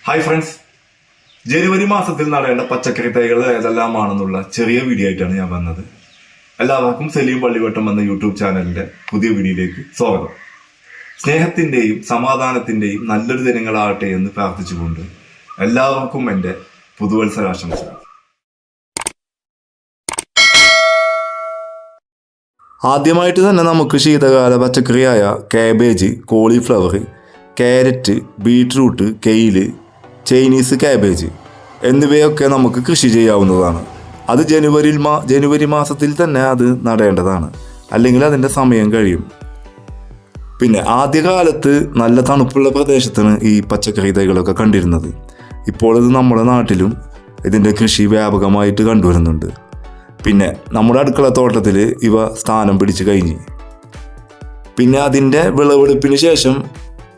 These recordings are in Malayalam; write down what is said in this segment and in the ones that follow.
ഹായ് ഫ്രണ്ട്സ്, ജനുവരി മാസത്തിൽ നടേണ്ട പച്ചക്കറി തൈകൾ ഏതെല്ലാമാണെന്നുള്ള ചെറിയ വീഡിയോ ആയിട്ടാണ് ഞാൻ വന്നത്. എല്ലാവർക്കും സലീം പള്ളിവട്ടം എന്ന യൂട്യൂബ് ചാനലിന്റെ പുതിയ വീഡിയോയിലേക്ക് സ്വാഗതം. സ്നേഹത്തിന്റെയും സമാധാനത്തിന്റെയും നല്ലൊരു ദിനങ്ങളാകട്ടെ എന്ന് പ്രാർത്ഥിച്ചുകൊണ്ട് എല്ലാവർക്കും എൻ്റെ പുതുവത്സരാശംസകൾ. ആദ്യമായിട്ട് തന്നെ നമുക്ക് ശീതകാല പച്ചക്കറിയായ cabbage, cauliflower, carrot, beetroot, kale, Chinese cabbage എന്നിവയൊക്കെ നമുക്ക് കൃഷി ചെയ്യാവുന്നതാണ്. അത് ജനുവരി മാസത്തിൽ തന്നെ അത് നടേണ്ടതാണ്, അല്ലെങ്കിൽ അതിൻ്റെ സമയം കഴിയും. പിന്നെ ആദ്യകാലത്ത് നല്ല തണുപ്പുള്ള പ്രദേശത്താണ് ഈ പച്ചക്കറി തൈകളൊക്കെ കണ്ടിരുന്നത്. ഇപ്പോൾ ഇത് നമ്മുടെ നാട്ടിലും ഇതിൻ്റെ കൃഷി വ്യാപകമായിട്ട് കണ്ടുവരുന്നുണ്ട്. പിന്നെ നമ്മുടെ അടുക്കള തോട്ടത്തിൽ ഇവ സ്ഥാനം പിടിച്ച് കഴിഞ്ഞ്. പിന്നെ അതിൻ്റെ വിളവെടുപ്പിന് ശേഷം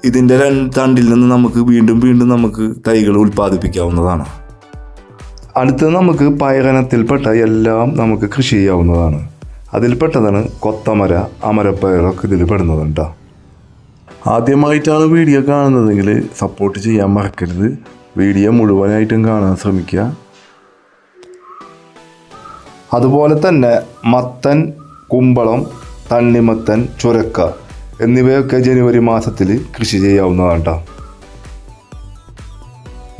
ഇതിൻ്റെ തണ്ടിൽ നിന്ന് നമുക്ക് വീണ്ടും നമുക്ക് തൈകൾ ഉൽപ്പാദിപ്പിക്കാവുന്നതാണ്. അടുത്തത് നമുക്ക് പയറിനത്തിൽപ്പെട്ട എല്ലാം നമുക്ക് കൃഷി ചെയ്യാവുന്നതാണ്. അതിൽപ്പെട്ടതാണ് കൊത്തമര, അമരപ്പയറൊക്കെ ഇതിൽ പെടുന്നതുണ്ട്. ആദ്യമായിട്ടാണ് വീഡിയോ കാണുന്നതെങ്കിൽ സപ്പോർട്ട് ചെയ്യാൻ മറക്കരുത്. വീഡിയോ മുഴുവനായിട്ടും കാണാൻ ശ്രമിക്കുക. അതുപോലെ തന്നെ മത്തൻ, കുമ്പളം, തണ്ണിമത്തൻ, ചുരക്ക എന്നിവയൊക്കെ ജനുവരി മാസത്തിൽ കൃഷി ചെയ്യാവുന്നതാണ് കേട്ടോ.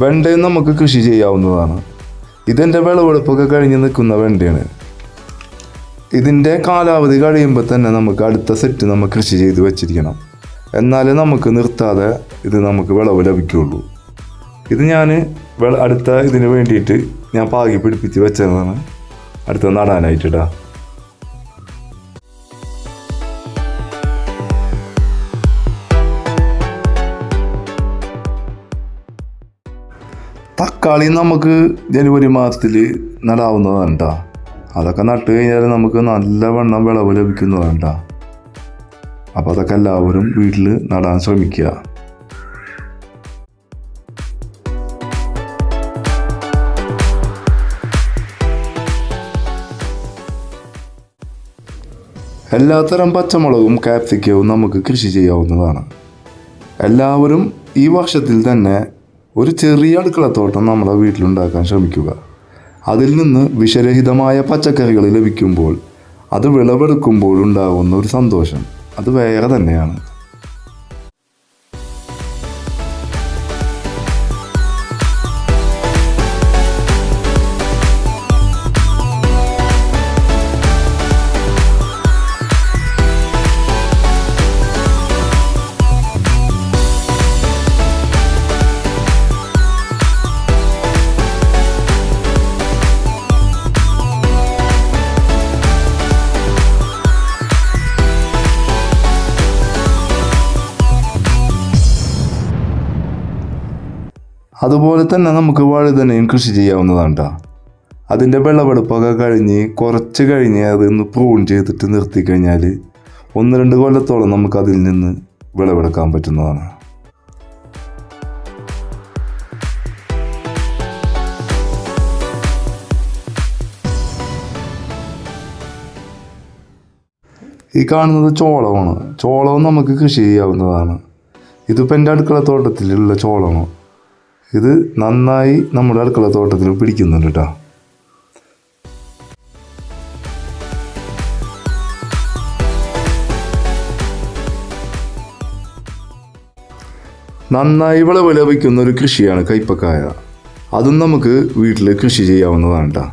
വെണ്ടയും നമുക്ക് കൃഷി ചെയ്യാവുന്നതാണ്. ഇതിൻ്റെ വിളവെടുപ്പൊക്കെ കഴിഞ്ഞ് നിൽക്കുന്ന വെണ്ടയാണ്. ഇതിൻ്റെ കാലാവധി കഴിയുമ്പോൾ തന്നെ നമുക്ക് അടുത്ത സെറ്റ് നമുക്ക് കൃഷി ചെയ്ത് വെച്ചിരിക്കണം. എന്നാലേ നമുക്ക് നിർത്താതെ ഇത് നമുക്ക് വിളവ് ലഭിക്കുകയുള്ളൂ. ഇത് ഞാൻ അടുത്ത ഇതിന് വേണ്ടിയിട്ട് ഞാൻ പാകി പിടിപ്പിച്ച് വെച്ചതാണ്, അടുത്ത നടാനായിട്ടിടാ. തക്കാളി നമുക്ക് ജനുവരി മാസത്തിൽ നടാവുന്നതാണ് കേട്ടോ. അതൊക്കെ നട്ട് കഴിഞ്ഞാൽ നമുക്ക് നല്ലവണ്ണം വിളവ് ലഭിക്കുന്നതാണ് കേട്ടോ. അപ്പോൾ അതൊക്കെ എല്ലാവരും വീട്ടിൽ നടാൻ ശ്രമിക്കുക. എല്ലാത്തരം പച്ചമുളകും കാപ്സിക്കവും നമുക്ക് കൃഷി ചെയ്യാവുന്നതാണ്. എല്ലാവരും ഈ വർഷത്തിൽ തന്നെ ഒരു ചെറിയ അടുക്കളത്തോട്ടം നമ്മുടെ വീട്ടിലുണ്ടാക്കാൻ ശ്രമിക്കുക. അതിൽ നിന്ന് വിഷരഹിതമായ പച്ചക്കറികൾ ലഭിക്കുമ്പോൾ അത് വിളവെടുക്കുമ്പോൾ ഉണ്ടാകുന്ന ഒരു സന്തോഷം അത് വേറെ തന്നെയാണ്. അതുപോലെ തന്നെ നമുക്ക് വഴുതനയും കൃഷി ചെയ്യാവുന്നതാണ് കേട്ടോ. അതിൻ്റെ വിളവെടുപ്പൊക്കെ കുറച്ച് കഴിഞ്ഞ് അതൊന്ന് പ്രൂൺ ചെയ്തിട്ട് നിർത്തി കഴിഞ്ഞാൽ 1-2 കൊല്ലത്തോളം നമുക്ക് അതിൽ നിന്ന് വിളവെടുക്കാൻ പറ്റുന്നതാണ്. ഈ കാണുന്നത് ചോളമാണ്. ചോളവും നമുക്ക് കൃഷി ചെയ്യാവുന്നതാണ്. ഇതിപ്പോൾ എൻ്റെ അടുക്കള തോട്ടത്തിലുള്ള ചോളമാണ്. ഇത് നന്നായി നമ്മുടെ അടുക്കള തോട്ടത്തിൽ പിടിക്കുന്നുണ്ട് കേട്ടോ. നന്നായി വിളവ് ലഭിക്കുന്ന ഒരു കൃഷിയാണ് കൈപ്പക്കായ. അതും നമുക്ക് വീട്ടിൽ കൃഷി ചെയ്യാവുന്നതാണ് കേട്ടോ.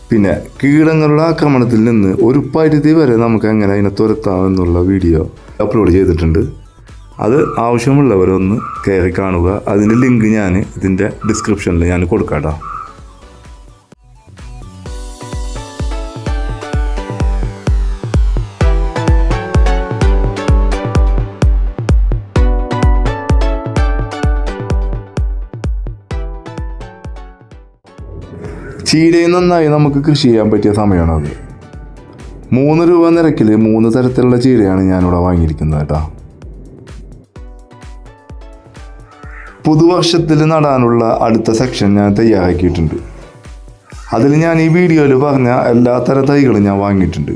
പിന്നെ കീടങ്ങളുടെ ആക്രമണത്തിൽ നിന്ന് ഒരു പരിധി വരെ നമുക്ക് എങ്ങനെ അതിനെ തുരത്താമെന്നുള്ള വീഡിയോ അപ്ലോഡ് ചെയ്തിട്ടുണ്ട്. അത് ആവശ്യമുള്ളവരൊന്ന് കയറി കാണുക. അതിൻ്റെ ലിങ്ക് ഞാൻ ഇതിൻ്റെ ഡിസ്ക്രിപ്ഷനിൽ ഞാൻ കൊടുക്കാം കേട്ടോ. ചീരയും നന്നായി നമുക്ക് കൃഷി ചെയ്യാൻ പറ്റിയ സമയമാണത്. 3 രൂപ നിരക്കിൽ 3 തരത്തിലുള്ള ചീരയാണ് ഞാനിവിടെ വാങ്ങിയിരിക്കുന്നത് കേട്ടോ. പുതുവർഷത്തിൽ നടാനുള്ള അടുത്ത സെക്ഷൻ ഞാൻ തയ്യാറാക്കിയിട്ടുണ്ട്. അതിൽ ഞാൻ ഈ വീഡിയോയിൽ പറഞ്ഞ എല്ലാ തരം തൈകളും ഞാൻ വാങ്ങിയിട്ടുണ്ട്.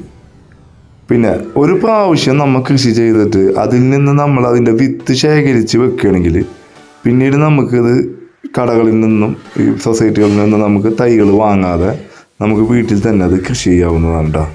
പിന്നെ ഒരു പ്രാവശ്യം നമ്മൾ കൃഷി ചെയ്തിട്ട് അതിൽ നിന്ന് നമ്മൾ അതിൻ്റെ വിത്ത് ശേഖരിച്ച് വെക്കുകയാണെങ്കിൽ പിന്നീട് നമുക്കത് കടകളിൽ നിന്നും ഈ സൊസൈറ്റികളിൽ നിന്നും നമുക്ക് തൈകൾ വാങ്ങാതെ നമുക്ക് വീട്ടിൽ തന്നെ അത് കൃഷി ചെയ്യാവുന്നതാണ് കേട്ടോ.